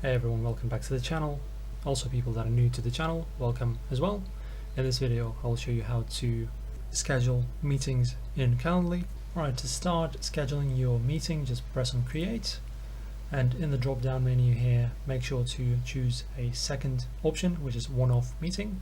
Hey everyone, welcome back to the channel. Also people that are new to the channel, welcome as well. In this video I'll show you how to schedule meetings in Calendly. Alright, to start scheduling your meeting, just press on create, and in the drop down menu here make sure to choose a second option, which is one-off meeting.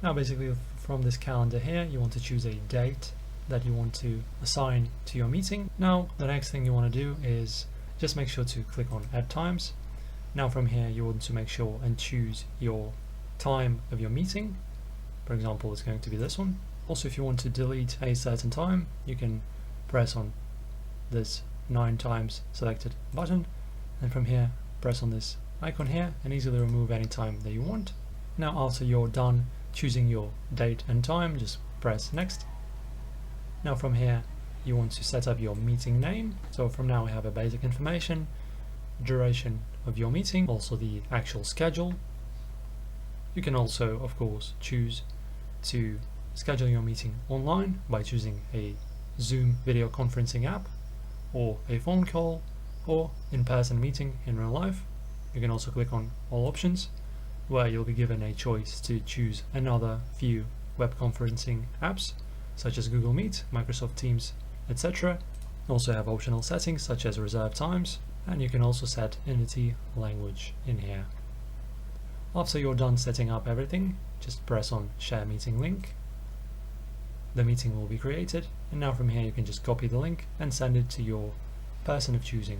Now basically from this calendar here you want to choose a date that you want to assign to your meeting. Now the next thing you want to do is just make sure to click on add times. Now from here you want to make sure and choose your time of your meeting. For example, it's going to be this one. Also, if you want to delete a certain time, you can press on this 9 times selected button, and from here press on this icon here and easily remove any time that you want. Now after you're done choosing your date and time, just press next. Now from here you want to set up your meeting name. So from now we have a basic information, duration of your meeting, also the actual schedule. You can also of course choose to schedule your meeting online by choosing a Zoom video conferencing app, or a phone call, or in-person meeting in real life. You can also click on all options, where you'll be given a choice to choose another few web conferencing apps such as Google Meet, Microsoft Teams, etc. Also have optional settings such as reserved times, and you can also set entity language in here. After you're done setting up everything, just press on share meeting link. The meeting will be created, and now from here you can just copy the link and send it to your person of choosing.